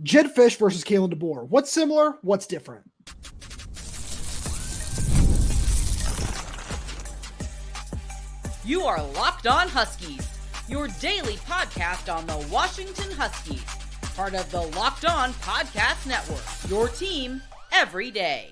Jedd Fisch versus Kalen DeBoer. What's similar? What's different? You are Locked On Huskies, your daily podcast on the Washington Huskies, part of the Locked On Podcast Network, your team every day.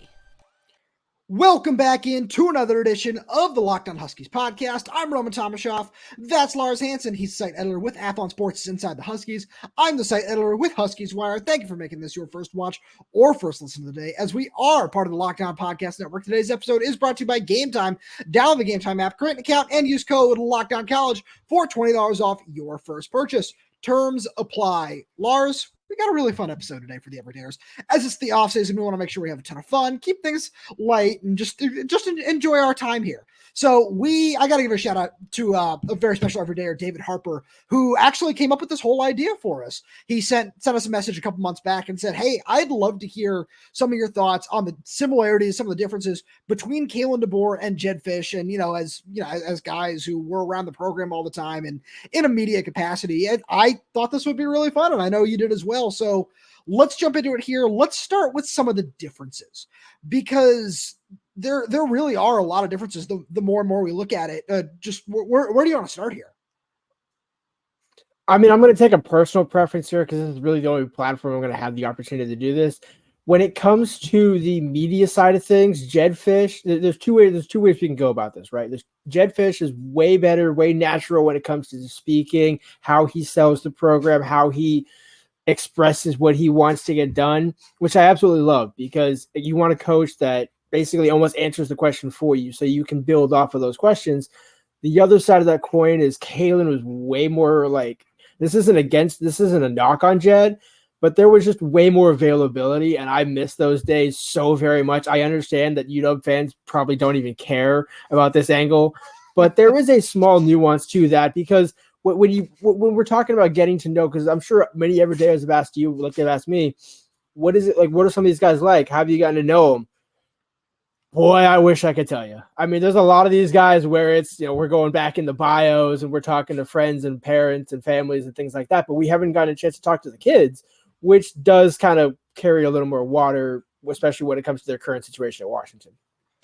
Welcome back into another edition of the Locked On Huskies podcast. I'm Roman Tomashoff. That's Lars Hanson. He's the site editor with Athlon Sports Inside the Huskies. I'm the site editor with Huskies Wire. Thank you for making this your first watch or first listen of the day, as we are part of the Locked On Podcast Network. Today's episode is brought to you by Game Time. Download the Game Time app, create an account, and use code LOCKEDONCollege for $20 off your first purchase. Terms apply. Lars, we got a really fun episode today for the Everydayers. As it's the offseason, we want to make sure we have a ton of fun, keep things light, and just enjoy our time here. So I got to give a shout out to a very special Everydayer, David Harper, who actually came up with this whole idea for us. He sent us a message a couple months back and said, hey, I'd love to hear some of your thoughts on the similarities, some of the differences between Kalen DeBoer and Jedd Fisch. And, as guys who were around the program all the time and in a media capacity. And I thought this would be really fun, and I know you did as well. So let's jump into it here. Let's start with some of the differences, because there really are a lot of differences. The more and more we look at it, where do you want to start here? I mean, I'm going to take a personal preference here because this is really the only platform I'm going to have the opportunity to do this. When it comes to the media side of things, Jedd Fisch, there's two ways we can go about this, right? Jedd Fisch is way better, way natural when it comes to speaking, how he sells the program, how he expresses what he wants to get done, which I absolutely love, because you want a coach that basically almost answers the question for you so you can build off of those questions. The other side of that coin is Kalen was way more like, this isn't a knock on Jedd, but there was just way more availability, and I miss those days so very much. I understand that UW fans probably don't even care about this angle, but there is a small nuance to that, because when we're talking about getting to know, because I'm sure many everydayers have asked you, like they've asked me, what is it like? What are some of these guys like? How have you gotten to know them? Boy, I wish I could tell you. I mean, there's a lot of these guys where it's, we're going back in the bios and we're talking to friends and parents and families and things like that, but we haven't gotten a chance to talk to the kids, which does kind of carry a little more water, especially when it comes to their current situation at Washington.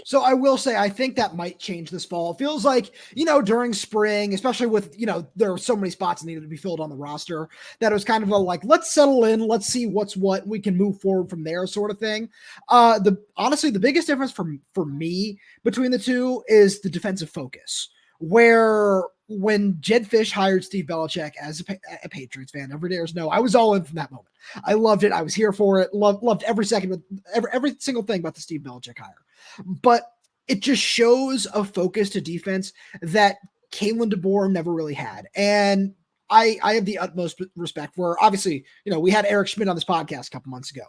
So I will say, I think that might change this fall. It feels like, during spring, especially with, there are so many spots that needed to be filled on the roster, that it was kind of let's settle in, let's see what's what, we can move forward from there sort of thing. Honestly, the biggest difference for me between the two is the defensive focus, where when Jedd Fisch hired Steve Belichick as a Patriots fan, everydayers know I was all in from that moment. I loved it. I was here for it. Loved every second, every single thing about the Steve Belichick hire. But it just shows a focus to defense that Kalen DeBoer never really had. And I have the utmost respect for, obviously, we had Eric Schmidt on this podcast a couple months ago.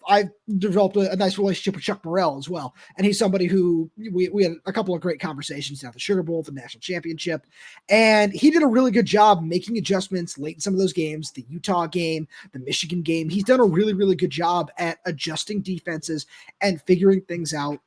I've developed a nice relationship with Chuck Morrell as well. And he's somebody who we had a couple of great conversations at the Sugar Bowl, the national championship. And he did a really good job making adjustments late in some of those games, the Utah game, the Michigan game. He's done a really, really good job at adjusting defenses and figuring things out.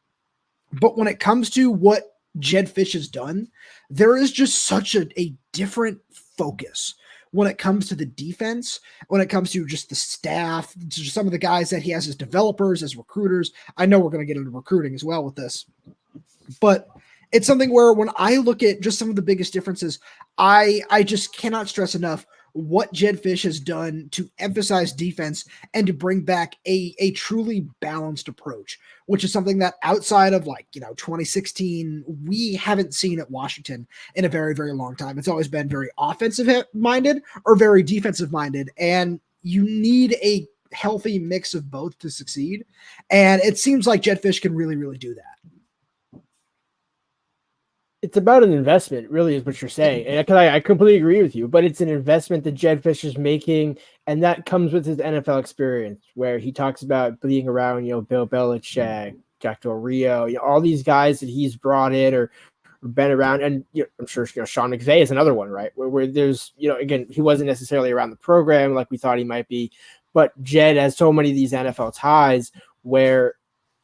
But when it comes to what Jedd Fisch has done, there is just such a different focus when it comes to the defense, when it comes to just the staff, to some of the guys that he has as developers, as recruiters. I know we're going to get into recruiting as well with this, but it's something where when I look at just some of the biggest differences, I just cannot stress enough what Jedd Fisch has done to emphasize defense and to bring back a truly balanced approach, which is something that outside of 2016, we haven't seen at Washington in a very, very long time. It's always been very offensive minded or very defensive minded. And you need a healthy mix of both to succeed. And it seems like Jedd Fisch can really, really do that. It's about an investment, really, is what you're saying. And I completely agree with you, but it's an investment that Jedd Fisch is making, and that comes with his NFL experience, where he talks about being around, Bill Belichick, Jack Del Rio, all these guys that he's brought in or been around. And I'm sure Sean McVay is another one, right? Where there's, again, he wasn't necessarily around the program like we thought he might be, but Jedd has so many of these NFL ties where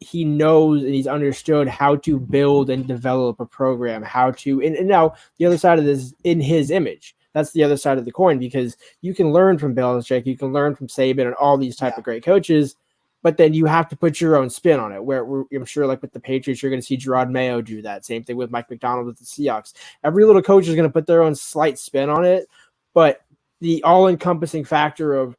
he knows and he's understood how to build and develop a program, how to, and now the other side of this, in his image. that's the other side of the coin, because you can learn from Belichick, you can learn from Saban and all these type of great coaches, but then you have to put your own spin on it. I'm sure, like with the Patriots, you're going to see Gerard Mayo do that. Same thing with Mike McDonald with the Seahawks. Every little coach is going to put their own slight spin on it, but the all-encompassing factor of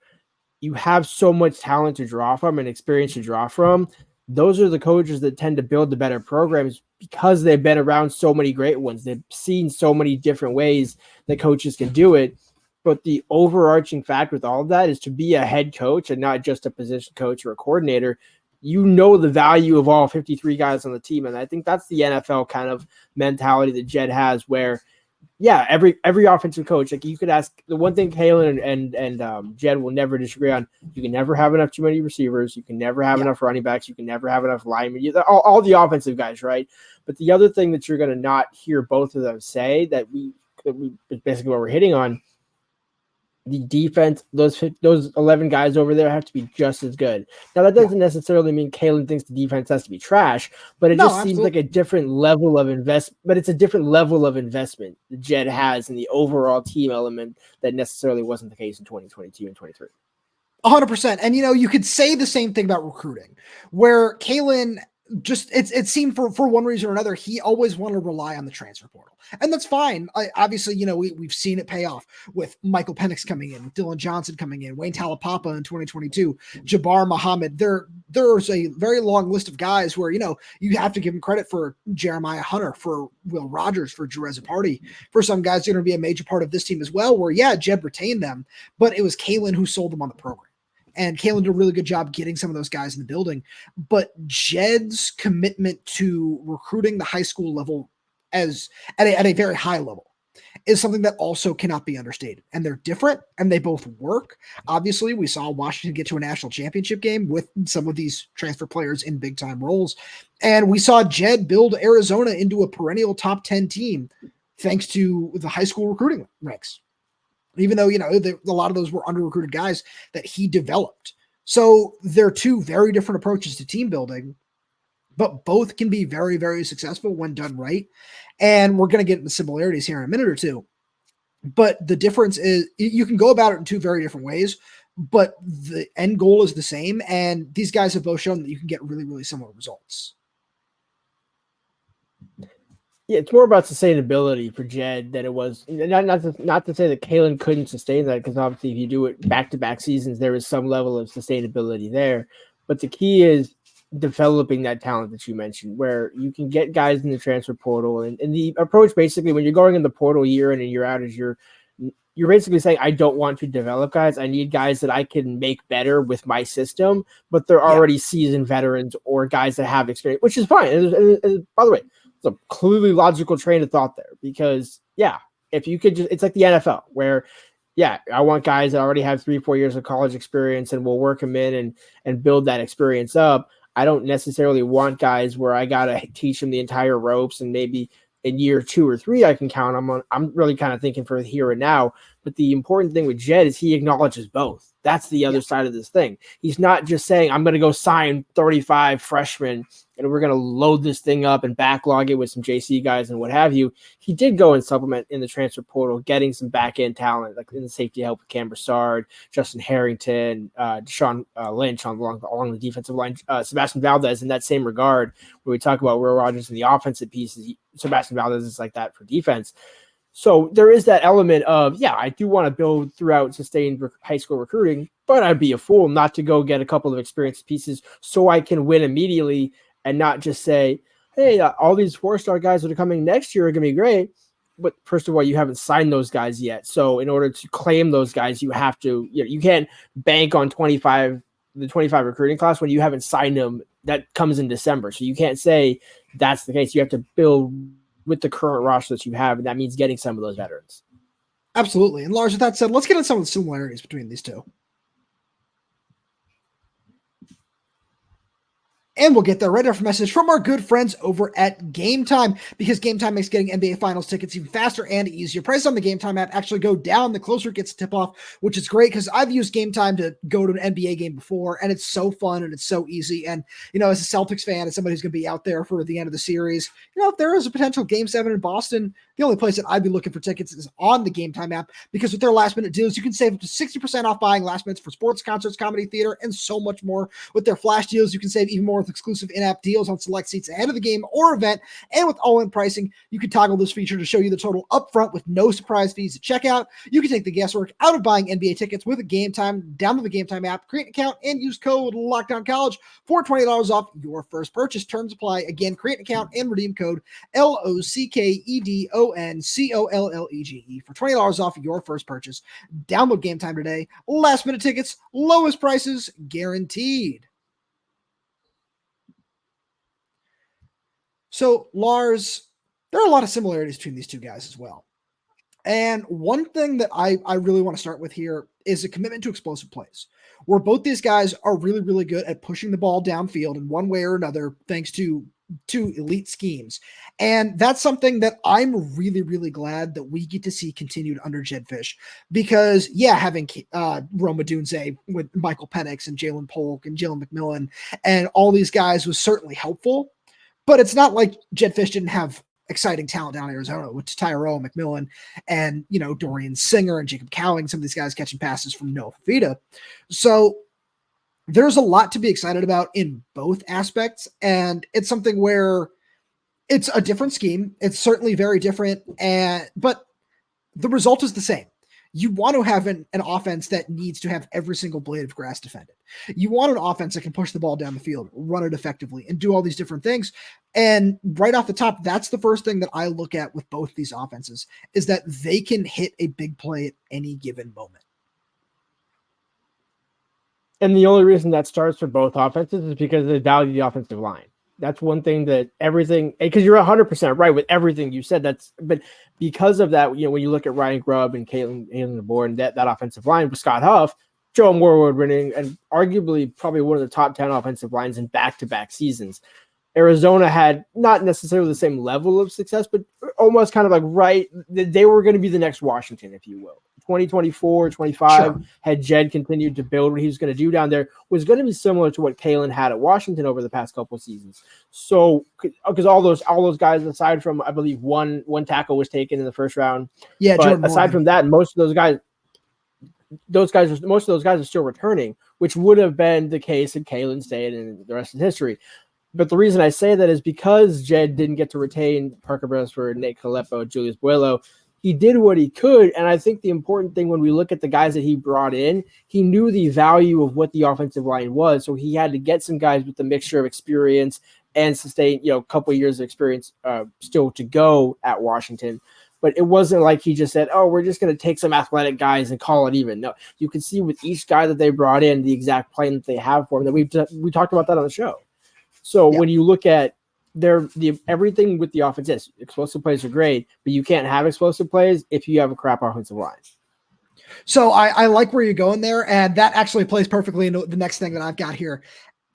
you have so much talent to draw from and experience to draw from, those are the coaches that tend to build the better programs because they've been around so many great ones. They've seen so many different ways that coaches can do it. But the overarching fact with all of that is to be a head coach and not just a position coach or a coordinator. You know the value of all 53 guys on the team. And I think that's the NFL kind of mentality that Jedd has, where every offensive coach, like you could ask, the one thing Kalen and Jedd will never disagree on, you can never have enough too many receivers, you can never have enough running backs, you can never have enough linemen, all the offensive guys, right? But the other thing that you're going to not hear both of them say that we basically what we're hitting on, the defense, those 11 guys over there have to be just as good. Now, that doesn't necessarily mean Kalen thinks the defense has to be trash, but it seems like a different level of investment. But it's a different level of investment that Jedd has in the overall team element that necessarily wasn't the case in 2022 and 23. 100%. And, you could say the same thing about recruiting, where Kalen just it seemed for one reason or another, he always wanted to rely on the transfer portal. And that's fine. Obviously, we've seen it pay off with Michael Penix coming in, with Dylan Johnson coming in, Wayne Talapapa in 2022, Jabbar Muhammad. There's a very long list of guys where, you have to give him credit for Jeremiah Hunter, for Will Rogers, for Jerez Party, for some guys that are going to be a major part of this team as well, where, Jedd retained them, but it was Kalen who sold them on the program. And Kalen did a really good job getting some of those guys in the building. But Jedd's commitment to recruiting the high school level at a very high level is something that also cannot be understated. And they're different, and they both work. Obviously, we saw Washington get to a national championship game with some of these transfer players in big-time roles. And we saw Jedd build Arizona into a perennial top 10 team thanks to the high school recruiting ranks. Even though, a lot of those were under-recruited guys that he developed. So they're two very different approaches to team building, but both can be very, very successful when done right. And we're going to get into similarities here in a minute or two. But the difference is you can go about it in two very different ways, but the end goal is the same. And these guys have both shown that you can get really, really similar results. Yeah, it's more about sustainability for Jedd than it was. Not to say that Kalen couldn't sustain that, because obviously if you do it back-to-back seasons, there is some level of sustainability there. But the key is developing that talent that you mentioned, where you can get guys in the transfer portal. And the approach basically when you're going in the portal year in and year out is you're basically saying, I don't want to develop guys. I need guys that I can make better with my system, but they're already seasoned veterans or guys that have experience, which is fine. And by the way, a clearly logical train of thought there, because if you could it's like the NFL where I want guys that already have 3-4 years of college experience and we'll work them in and build that experience up. I don't necessarily want guys where I got to teach them the entire ropes and maybe in year 2 or 3 I can count them on. I'm really kind of thinking for the here and now, but the important thing with Jedd is he acknowledges both. That's the other side of this thing. He's not just saying, I'm going to go sign 35 freshmen and we're going to load this thing up and backlog it with some JC guys and what have you. He did go and supplement in the transfer portal, getting some back-end talent, like in the safety help with Cam Broussard, Justin Harrington, Deshaun Lynch along the defensive line, Sebastian Valdez in that same regard, where we talk about Will Rogers and the offensive pieces. Sebastian Valdez is like that for defense. So there is that element of, I do want to build throughout sustained high school recruiting, but I'd be a fool not to go get a couple of experienced pieces so I can win immediately and not just say, hey, all these 4-star guys that are coming next year are going to be great. But first of all, you haven't signed those guys yet. So in order to claim those guys, you have to, you can't bank on the 25 recruiting class when you haven't signed them. That comes in December. So you can't say that's the case. You have to build with the current roster that you have, and that means getting some of those veterans. Absolutely. And Lars, with that said, let's get into some of the similarities between these two. And we'll get there right after a message from our good friends over at Game Time, because Game Time makes getting NBA Finals tickets even faster and easier. Prices on the Game Time app actually go down the closer it gets to tip-off, which is great because I've used Game Time to go to an NBA game before, and it's so fun and it's so easy. And, as a Celtics fan, as somebody who's going to be out there for the end of the series, if there is a potential Game 7 in Boston, the only place that I'd be looking for tickets is on the Game Time app, because with their last minute deals, you can save up to 60% off buying last minutes for sports, concerts, comedy, theater, and so much more. With their flash deals, you can save even more with exclusive in-app deals on select seats ahead of the game or event. And with all-in pricing, you can toggle this feature to show you the total upfront with no surprise fees at checkout. You can take the guesswork out of buying NBA tickets with a Game Time. Download the Game Time app, create an account, and use code LOCKDOWNCollege for $20 off your first purchase. Terms apply. Again, create an account and redeem code LOCKEDONCOLLEGE for $20 off your first purchase. Download Game Time today. Last minute tickets, lowest prices guaranteed. So, Lars, there are a lot of similarities between these two guys as well. And one thing that I really want to start with here is a commitment to explosive plays, where both these guys are really, really good at pushing the ball downfield in one way or another, thanks to elite schemes. And that's something that I'm really, really glad that we get to see continued under Jedd Fisch, because having Rome Odunze with Michael Penix and Jalen Polk and Jalen McMillan and all these guys was certainly helpful, but it's not like Jedd Fisch didn't have exciting talent down in Arizona with Tyrell McMillan and, Dorian Singer and Jacob Cowing, some of these guys catching passes from Noah Fafita. So there's a lot to be excited about in both aspects. And it's something where it's a different scheme. It's certainly very different, but the result is the same. You want to have an offense that needs to have every single blade of grass defended. You want an offense that can push the ball down the field, run it effectively, and do all these different things. And right off the top, that's the first thing that I look at with both these offenses, is that they can hit a big play at any given moment. And the only reason that starts for both offenses is because they value the offensive line. That's one thing that because you're 100% right with everything you said. But because of that, when you look at Ryan Grubb and Kalen DeBoer and that offensive line with Scott Huff, Joe Moore winning, and arguably probably one of the top 10 offensive lines in back-to-back seasons. Arizona had not necessarily the same level of success, but almost kind of like they were going to be the next Washington, if you will. 2024, 25, sure. Had Jedd continued to build what he was going to do down there, was going to be similar to what Kalen had at Washington over the past couple of seasons. So, because all those guys, aside from, I believe one tackle was taken in the first round. Yeah, but aside from that, most of those guys are still returning, which would have been the case if Kalen stayed, and the rest is history. But the reason I say that is because Jedd didn't get to retain Parker Bransford, Nate Kalepo, Julius Buelo. He did what he could, and I think the important thing when we look at the guys that he brought in, he knew the value of what the offensive line was, so he had to get some guys with a mixture of experience and sustain, a couple of years of experience still to go at Washington. But it wasn't like he just said, we're just going to take some athletic guys and call it even. No, you can see with each guy that they brought in the exact plan that they have for him. That we talked about that on the show. So when you look at everything with the offense, yes, explosive plays are great, but you can't have explosive plays if you have a crap offensive line. So I like where you're going there, and that actually plays perfectly into the next thing that I've got here,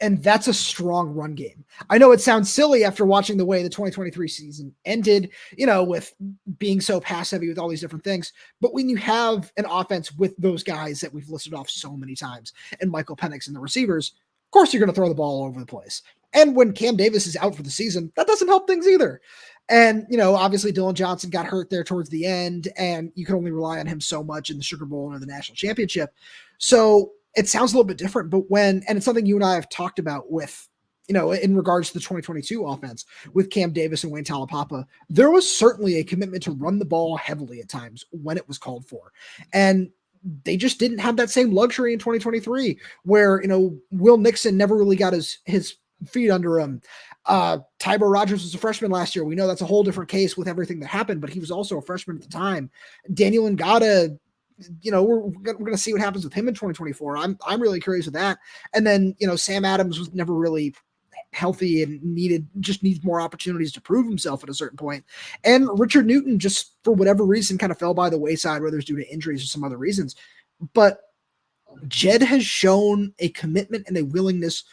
and that's a strong run game. I know it sounds silly after watching the way the 2023 season ended, with being so pass heavy with all these different things, but when you have an offense with those guys that we've listed off so many times, and Michael Penix and the receivers, of course you're going to throw the ball all over the place. And when Cam Davis is out for the season, that doesn't help things either. And, obviously Dylan Johnson got hurt there towards the end, and you can only rely on him so much in the Sugar Bowl or the national championship. So it sounds a little bit different, but and it's something you and I have talked about with, in regards to the 2022 offense with Cam Davis and Wayne Talapapa, there was certainly a commitment to run the ball heavily at times when it was called for. And they just didn't have that same luxury in 2023 where, Will Nixon never really got his feet under him. Tybor Rogers was a freshman last year. We know that's a whole different case with everything that happened, but he was also a freshman at the time. Daniel Ngata, we're going to see what happens with him in 2024. I'm really curious with that. And then, Sam Adams was never really healthy and needs more opportunities to prove himself at a certain point. And Richard Newton, just for whatever reason, kind of fell by the wayside, whether it's due to injuries or some other reasons. But Jedd has shown a commitment and a willingness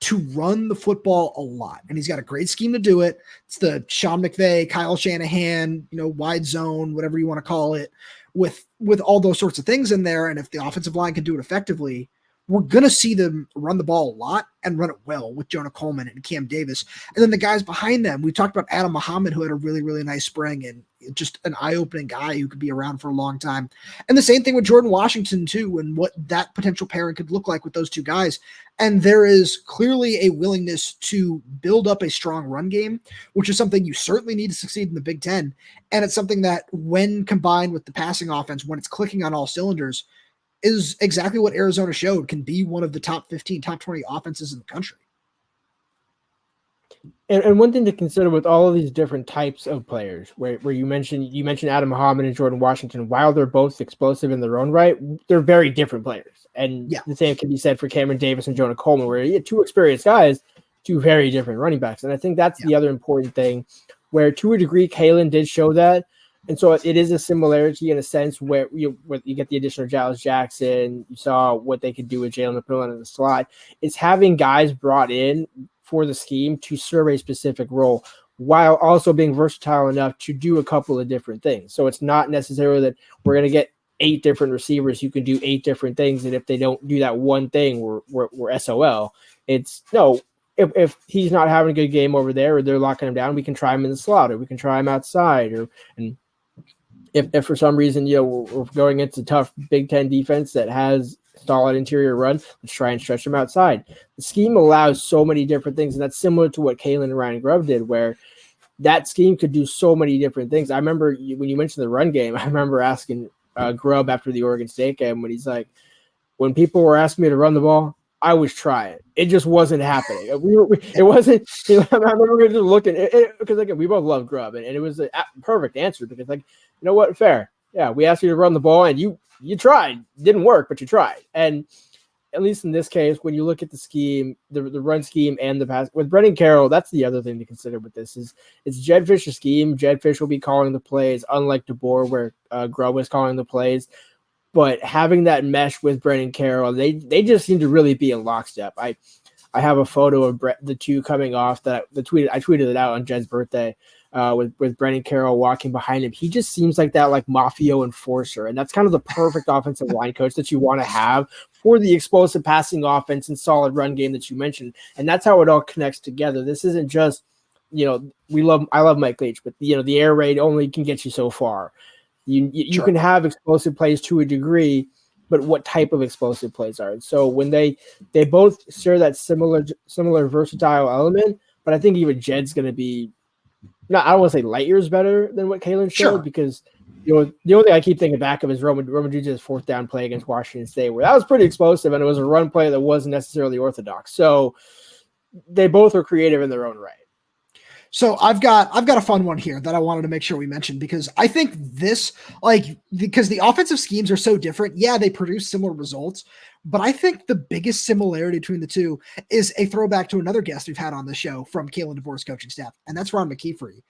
to run the football a lot. And he's got a great scheme to do it. It's the Sean McVay, Kyle Shanahan, wide zone, whatever you want to call it, with all those sorts of things in there. And if the offensive line can do it effectively, we're going to see them run the ball a lot and run it well with Jonah Coleman and Cam Davis. And then the guys behind them, we talked about Adam Muhammad, who had a really, really nice spring and just an eye-opening guy who could be around for a long time. And the same thing with Jordan Washington too, and what that potential pairing could look like with those two guys. And there is clearly a willingness to build up a strong run game, which is something you certainly need to succeed in the Big Ten. And it's something that when combined with the passing offense, when it's clicking on all cylinders, is exactly what Arizona showed can be one of the top 15, top 20 offenses in the country. And one thing to consider with all of these different types of players, where you mentioned Adam Muhammad and Jordan Washington, while they're both explosive in their own right, they're very different players. And the same can be said for Cameron Davis and Jonah Coleman, where you have two experienced guys, two very different running backs. And I think that's the other important thing, where to a degree, Kalen did show that. And so it is a similarity in a sense where you get the addition of Giles Jackson. You saw what they could do with Jalen McMillan in the slot. It's having guys brought in for the scheme to serve a specific role while also being versatile enough to do a couple of different things. So it's not necessarily that we're going to get 8 different receivers who can do 8 different things, and if they don't do that one thing, we're SOL. It's no. If he's not having a good game over there or they're locking him down, we can try him in the slot or we can try him outside and if for some reason, we're going into tough Big Ten defense that has solid interior run, let's try and stretch them outside. The scheme allows so many different things, and that's similar to what Kalen and Ryan Grubb did, where that scheme could do so many different things. I remember when you mentioned the run game, I remember asking Grubb after the Oregon State game when he's like, when people were asking me to run the ball, I was trying. It just wasn't happening. It wasn't. I remember we were just looking because again, we both love Grubb, and it was a perfect answer because what, fair, yeah, we asked you to run the ball, and you tried. Didn't work, but you tried. And at least in this case, when you look at the scheme, the run scheme and the pass with Brendan Carroll, that's the other thing to consider with this is it's Jedd Fisch's scheme. Jedd Fisch will be calling the plays, unlike DeBoer, where Grubb was calling the plays. But having that mesh with Brendan Carroll, they just seem to really be in lockstep. I have a photo of the two coming off I tweeted it out on Jedd's birthday with Brendan Carroll walking behind him. He just seems like that mafia enforcer, and that's kind of the perfect offensive line coach that you want to have for the explosive passing offense and solid run game that you mentioned. And that's how it all connects together. This isn't just I love Mike Leach, but the air raid only can get you so far. You can have explosive plays to a degree, but what type of explosive plays are? So when they both share that similar versatile element, but I think even Jedd's going to be I don't want to say light years better than what Kalen showed because the only thing I keep thinking back of is Roman Jujic's 4th down play against Washington State, where that was pretty explosive and it was a run play that wasn't necessarily orthodox. So they both are creative in their own right. So I've got a fun one here that I wanted to make sure we mentioned because I think this, because the offensive schemes are so different. Yeah, they produce similar results, but I think the biggest similarity between the two is a throwback to another guest we've had on the show from Kalen DeBoer's coaching staff, and that's Ron McKeefery.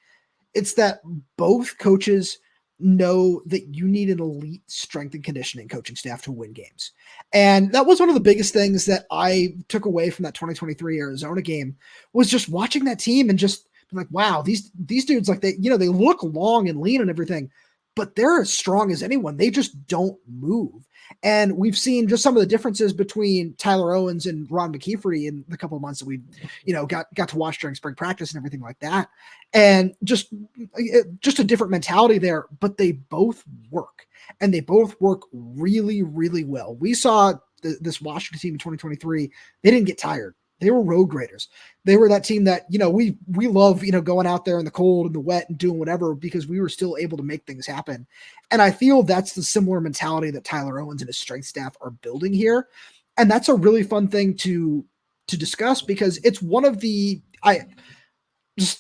It's that both coaches know that you need an elite strength and conditioning coaching staff to win games. And that was one of the biggest things that I took away from that 2023 Arizona game was just watching that team and just like, wow, these dudes, they look long and lean and everything, but they're as strong as anyone. They just don't move. And we've seen just some of the differences between Tyler Owens and Ron McKeefery in the couple of months that we, got to watch during spring practice and everything like that. And just a different mentality there, but they both work and they both work really, really well. We saw this Washington team in 2023. They didn't get tired. They were road graders. They were that team that, we love, going out there in the cold and the wet and doing whatever because we were still able to make things happen. And I feel that's the similar mentality that Tyler Owens and his strength staff are building here. And that's a really fun thing to discuss because it's one of the, I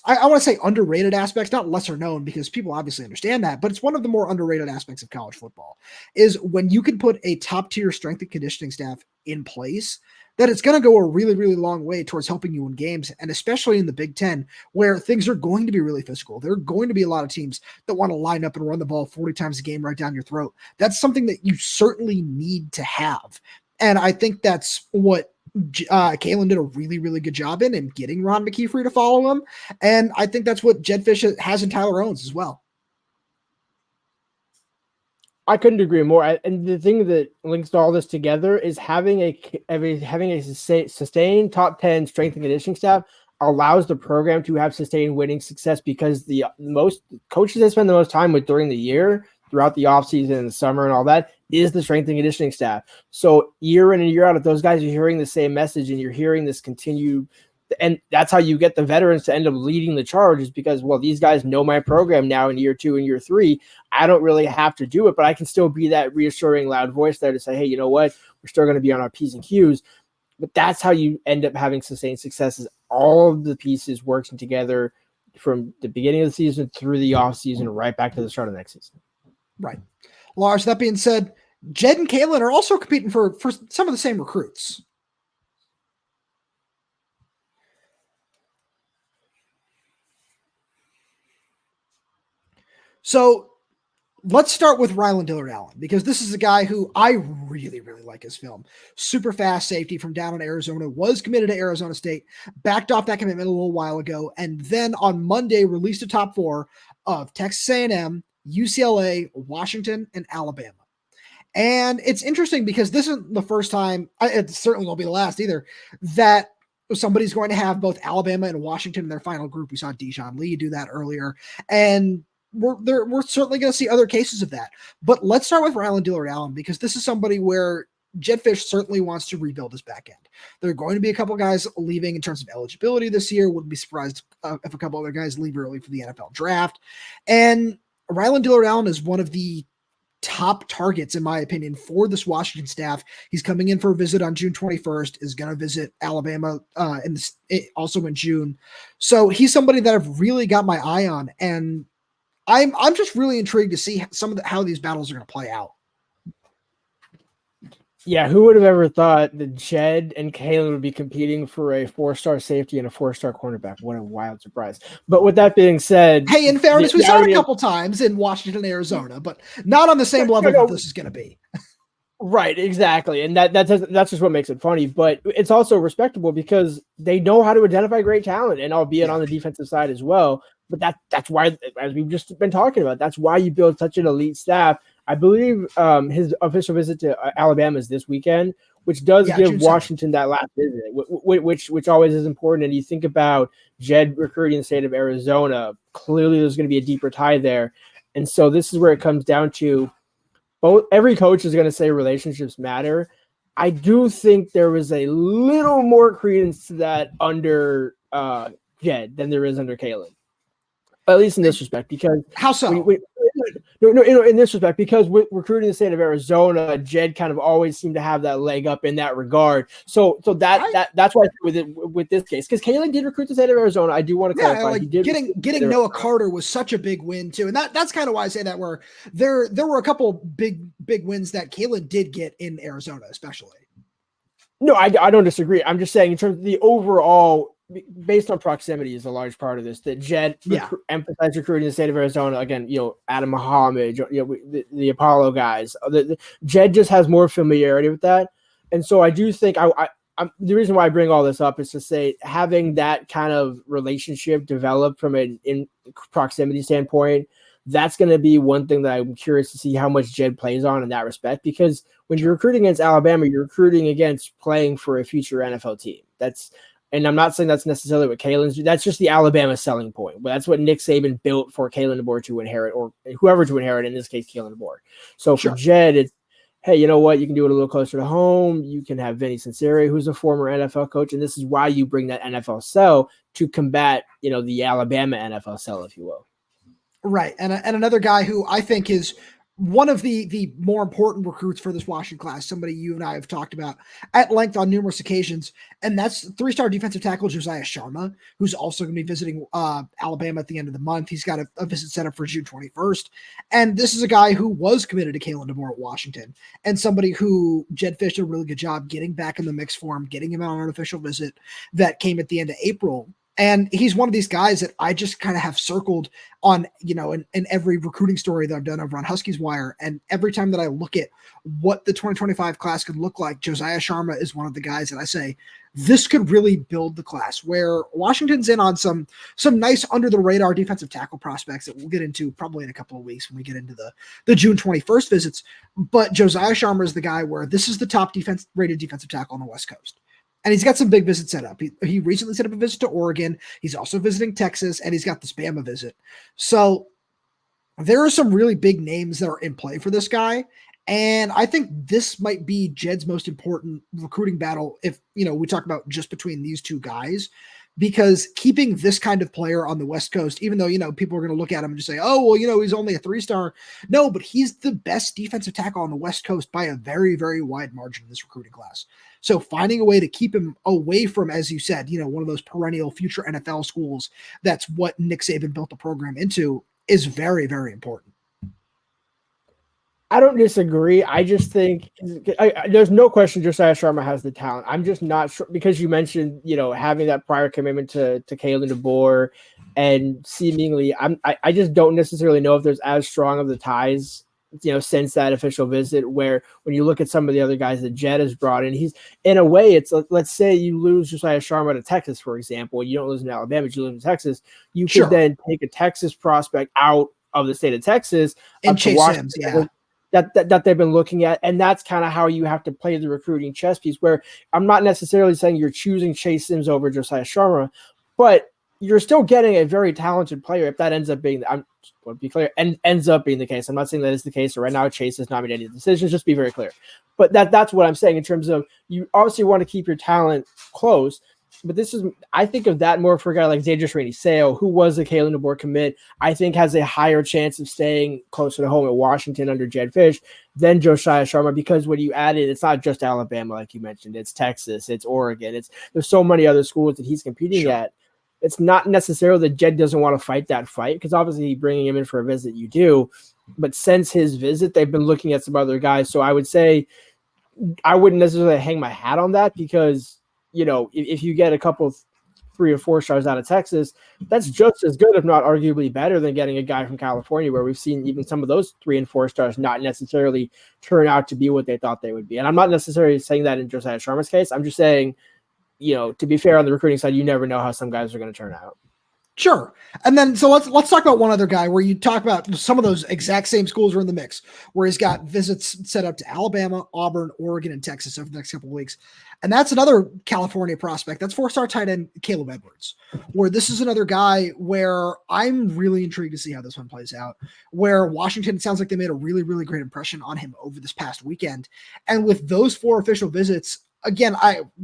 want to say underrated aspects, not lesser known because people obviously understand that, but it's one of the more underrated aspects of college football is when you can put a top tier strength and conditioning staff in place, that it's going to go a really, really long way towards helping you win games. And especially in the Big Ten, where things are going to be really physical. There are going to be a lot of teams that want to line up and run the ball 40 times a game right down your throat. That's something that you certainly need to have. And I think that's what Kalen did a really, really good job in getting Ron McKeefery to follow him. And I think that's what Jedd Fisch has in Tyler Owens as well. I couldn't agree more. And the thing that links all this together is having a sustained top 10 strength and conditioning staff allows the program to have sustained winning success, because the most coaches they spend the most time with during the year, throughout the offseason and the summer and all that, is the strength and conditioning staff. So year in and year out, if those guys are hearing the same message and you're hearing this continue, and that's how you get the veterans to end up leading the charge, is because, well, these guys know my program now in year 2 and year 3. I don't really have to do it, but I can still be that reassuring loud voice there to say, hey, you know what? We're still going to be on our P's and Q's. But that's how you end up having sustained success, is all of the pieces working together from the beginning of the season through the offseason, right back to the start of next season. Right. Lars, that being said, Jedd and Kalen are also competing for some of the same recruits. So let's start with Rylon Dillard-Allen, because this is a guy who I really, really like his film. Super fast safety from down in Arizona, was committed to Arizona State, backed off that commitment a little while ago, and then on Monday released a top 4 of Texas A&M, UCLA, Washington, and Alabama. And it's interesting because this isn't the first time, it certainly won't be the last either, that somebody's going to have both Alabama and Washington in their final group. We saw Dijon Lee do that earlier, and we're certainly going to see other cases of that. But let's start with Rylon Dillard-Allen, because this is somebody where Jedd Fisch certainly wants to rebuild his back end. There are going to be a couple guys leaving in terms of eligibility this year. Wouldn't be surprised if a couple other guys leave early for the NFL draft. And Rylon Dillard-Allen is one of the top targets, in my opinion, for this Washington staff. He's coming in for a visit on June 21st, is going to visit Alabama also in June. So he's somebody that I've really got my eye on, and I'm just really intrigued to see how these battles are going to play out. Yeah, who would have ever thought that Jedd and Kalen would be competing for a 4-star safety and a 4-star cornerback? What a wild surprise. But with that being said... Hey, in fairness, we saw it a couple times in Washington, Arizona, but not on the same level that this is going to be. Right, exactly. And that's just what makes it funny. But it's also respectable because they know how to identify great talent, and albeit on the defensive side as well. But that's why, as we've just been talking about, that's why you build such an elite staff. I believe his official visit to Alabama is this weekend, which does give Washington that last visit, which always is important. And you think about Jedd recruiting the state of Arizona, clearly there's going to be a deeper tie there. And so this is where it comes down to every coach is going to say relationships matter. I do think there was a little more credence to that under Jedd than there is under Kalen. At least in this respect, because how so? No, in this respect, because with recruiting the state of Arizona, Jedd kind of always seemed to have that leg up in that regard. So that's why with this case, because Kalen did recruit the state of Arizona. I do want to clarify. Like getting Noah Carter was such a big win too, and that's kind of why I say that. Where there were a couple big wins that Kalen did get in Arizona, especially. No, I don't disagree. I'm just saying in terms of the overall. Based on proximity is a large part of this. That Jedd emphasized recruiting the state of Arizona. Again, Adam Muhammad, the Apollo guys. Jedd just has more familiarity with that, and so I do think I'm the reason why I bring all this up is to say having that kind of relationship develop from an in proximity standpoint. That's going to be one thing that I'm curious to see how much Jedd plays on in that respect, because when you're recruiting against Alabama, you're recruiting against playing for a future NFL team. And I'm not saying that's necessarily what Kalen's do. That's just the Alabama selling point. But that's what Nick Saban built for Kalen DeBoer to inherit, or whoever to inherit, in this case, Kalen DeBoer. So for Jedd, it's, hey, you know what? You can do it a little closer to home. You can have Vinny Sinceri, who's a former NFL coach. And this is why you bring that NFL sell to combat, the Alabama NFL sell, if you will. Right. And another guy who I think is one of the more important recruits for this Washington class, somebody you and I have talked about at length on numerous occasions, and that's 3-star defensive tackle Josiah Sharma, who's also going to be visiting Alabama at the end of the month. He's got a visit set up for June 21st, and this is a guy who was committed to Kalen DeBoer at Washington, and somebody who Jedd Fisch did a really good job getting back in the mix for him, getting him on an official visit that came at the end of April. And he's one of these guys that I just kind of have circled on, in every recruiting story that I've done over on Huskies Wire. And every time that I look at what the 2025 class could look like, Josiah Sharma is one of the guys that I say, this could really build the class, where Washington's in on some nice under the radar defensive tackle prospects that we'll get into probably in a couple of weeks when we get into the June 21st visits. But Josiah Sharma is the guy where this is the top rated defensive tackle on the West Coast. And he's got some big visits set up. He recently set up a visit to Oregon. He's also visiting Texas, and he's got this Bama visit. So there are some really big names that are in play for this guy. And I think this might be Jedd's most important recruiting battle if, we talk about just between these two guys, because keeping this kind of player on the West Coast, even though, people are going to look at him and just say, oh, well, he's only a 3-star. No, but he's the best defensive tackle on the West Coast by a very, very wide margin in this recruiting class. So finding a way to keep him away from, as you said, one of those perennial future NFL schools, that's what Nick Saban built the program into, is very, very important. I don't disagree. I just think there's no question Josiah Sharma has the talent. I'm just not sure, because you mentioned, having that prior commitment to Kalen DeBoer, and seemingly I just don't necessarily know if there's as strong of the ties, since that official visit, where when you look at some of the other guys that Jedd has brought in, he's, in a way, it's, let's say you lose Josiah Sharma to Texas, for example, you don't lose in Alabama, but you lose in Texas, you could then take a Texas prospect out of the state of Texas and chase him, that they've been looking at. And that's kind of how you have to play the recruiting chess piece, where I'm not necessarily saying you're choosing Chase Sims over Josiah Sharma, but you're still getting a very talented player if that ends up being, I want to be clear, and ends up being the case. I'm not saying that is the case. So right now, Chase has not made any decisions, just be very clear. But that's what I'm saying in terms of, you obviously want to keep your talent close. But this is, I think of that more for a guy like Zadrius Rainey-Sale, who was a Kalen DeBoer commit, I think has a higher chance of staying closer to home at Washington under Jedd Fisch than Josiah Sharma, because when you add it, it's not just Alabama, like you mentioned, it's Texas, it's Oregon, there's so many other schools that he's competing at. It's not necessarily that Jedd doesn't want to fight that fight, because obviously bringing him in for a visit, you do. But since his visit, they've been looking at some other guys. So I would say I wouldn't necessarily hang my hat on that, because if you get a couple of 3 or 4 stars out of Texas, that's just as good, if not arguably better, than getting a guy from California, where we've seen even some of those 3 and 4 stars not necessarily turn out to be what they thought they would be. And I'm not necessarily saying that in Josiah Sharma's case. I'm just saying, to be fair, on the recruiting side, you never know how some guys are going to turn out. Sure. And then, so let's talk about one other guy where you talk about some of those exact same schools are in the mix, where he's got visits set up to Alabama, Auburn, Oregon, and Texas over the next couple of weeks. And that's another California prospect. That's 4-star tight end Kaleb Edwards, where this is another guy where I'm really intrigued to see how this one plays out, where Washington, it sounds like they made a really, really great impression on him over this past weekend. And with those 4 official visits, again,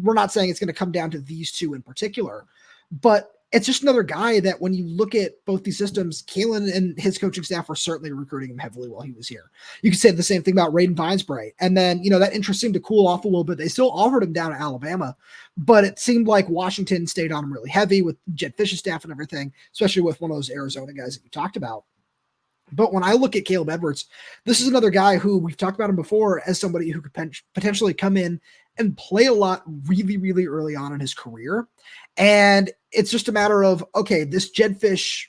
we're not saying it's going to come down to these 2 in particular, but it's just another guy that when you look at both these systems, Kalen and his coaching staff were certainly recruiting him heavily while he was here. You could say the same thing about Raiden Vinesbright. And then, that interest seemed to cool off a little bit. They still offered him down to Alabama, but it seemed like Washington stayed on him really heavy with Jedd Fisch's staff and everything, especially with one of those Arizona guys that you talked about. But when I look at Kaleb Edwards, this is another guy who we've talked about him before as somebody who could potentially come in and play a lot really, really early on in his career. And it's just a matter of, okay, this Jedd Fisch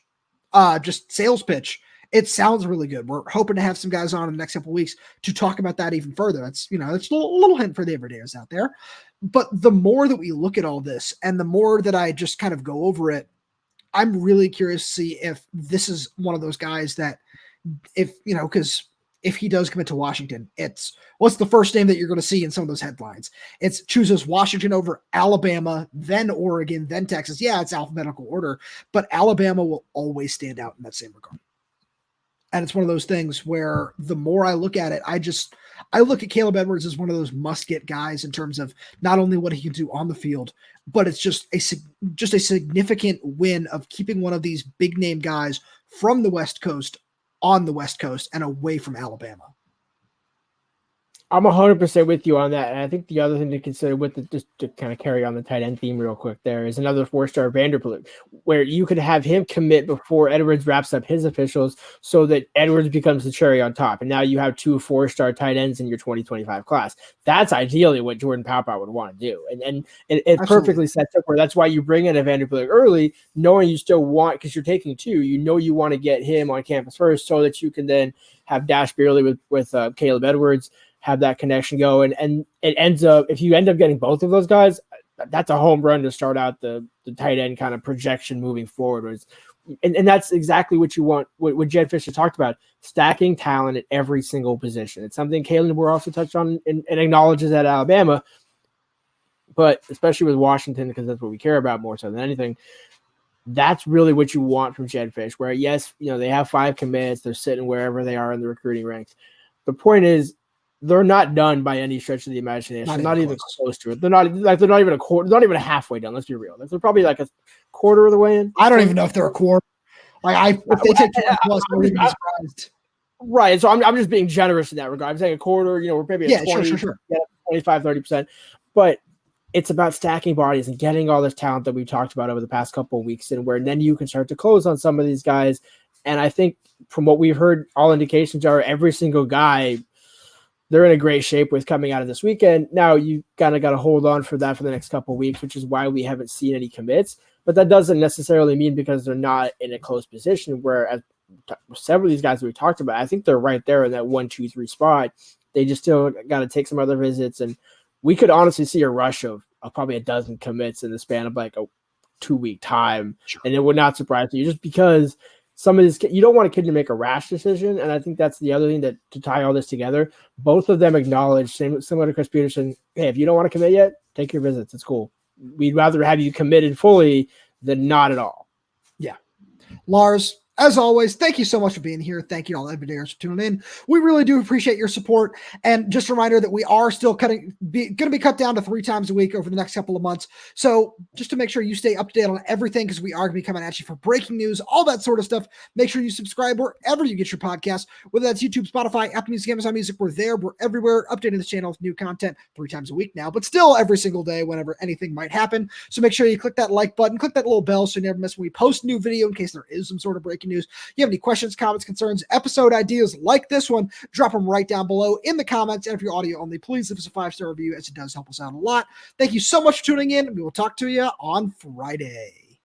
just sales pitch, it sounds really good. We're hoping to have some guys on in the next couple of weeks to talk about that even further. That's, it's a little hint for the everydayers out there. But the more that we look at all this and the more that I just kind of go over it, I'm really curious to see if this is one of those guys that because if he does commit to Washington, it's what's the first name that you're going to see in some of those headlines? It's chooses Washington over Alabama, then Oregon, then Texas. Yeah, it's alphabetical order, but Alabama will always stand out in that same regard. And it's one of those things where the more I look at it, I look at Kaleb Edwards as one of those must-get guys in terms of not only what he can do on the field, but it's just a significant win of keeping one of these big-name guys from the West Coast on the West Coast and away from Alabama. I'm 100% with you on that. And I think the other thing to consider with it, just to kind of carry on the tight end theme real quick, there is another 4-star Vanderbilt, where you could have him commit before Edwards wraps up his officials so that Edwards becomes the cherry on top. And now you have 2 4-star tight ends in your 2025 class. That's ideally what Jordan Paopao would want to do. And it perfectly sets up where that's why you bring in a Vanderbilt early, knowing you still want, because you're taking 2, you want to get him on campus first so that you can then have Dash Beerley with Kaleb Edwards, have that connection go. And it ends up, if you end up getting both of those guys, that's a home run to start out the tight end kind of projection moving forward. And that's exactly what you want, what Jedd Fisch has talked about, stacking talent at every single position. It's something Kalen DeBoer also touched on and acknowledges at Alabama, but especially with Washington, because that's what we care about more so than anything. That's really what you want from Jedd Fisch, where yes, they have 5 commits, they're sitting wherever they are in the recruiting ranks. The point is, they're not done by any stretch of the imagination. Not even close to it. They're not even a quarter. They're not even halfway done. Let's be real. They're probably like a quarter of the way in. I don't even know if they're a quarter. If they take 20 plus, I wouldn't be surprised. Right. So I'm just being generous in that regard. I'm saying a quarter. We're maybe at 20, sure. 25, 30%. But it's about stacking bodies and getting all this talent that we've talked about over the past couple of weeks, and where then you can start to close on some of these guys. And I think from what we've heard, all indications are every single guy, they're in a great shape with coming out of this weekend. Now you kind of got to hold on for that for the next couple of weeks, which is why we haven't seen any commits. But that doesn't necessarily mean because they're not in a close position, where several of these guys that we talked about, I think they're right there in that 1, 2, 3 spot. They just still got to take some other visits. And we could honestly see a rush of probably a dozen commits in the span of like a 2-week time. Sure. And it would not surprise you, just because some of this, you don't want a kid to make a rash decision. And I think that's the other thing that to tie all this together, both of them acknowledge, similar to Chris Peterson, hey, if you don't want to commit yet, take your visits. It's cool. We'd rather have you committed fully than not at all. Yeah. Lars, as always, thank you so much for being here. Thank you to all everydayers for tuning in. We really do appreciate your support. And just a reminder that we are still going to be cut down to 3 times a week over the next couple of months. So just to make sure you stay up to date on everything, because we are going to be coming at you for breaking news, all that sort of stuff. Make sure you subscribe wherever you get your podcasts, whether that's YouTube, Spotify, Apple Music, Amazon Music. We're there. We're everywhere, updating this channel with new content 3 times a week now, but still every single day whenever anything might happen. So make sure you click that like button, click that little bell so you never miss when we post a new video in case there is some sort of breaking news. You have any questions, comments, concerns, episode ideas like this one, drop them right down below in the comments. And if you're audio only, please leave us a 5-star review, as it does help us out a lot. Thank you so much for tuning in. We will talk to you on Friday.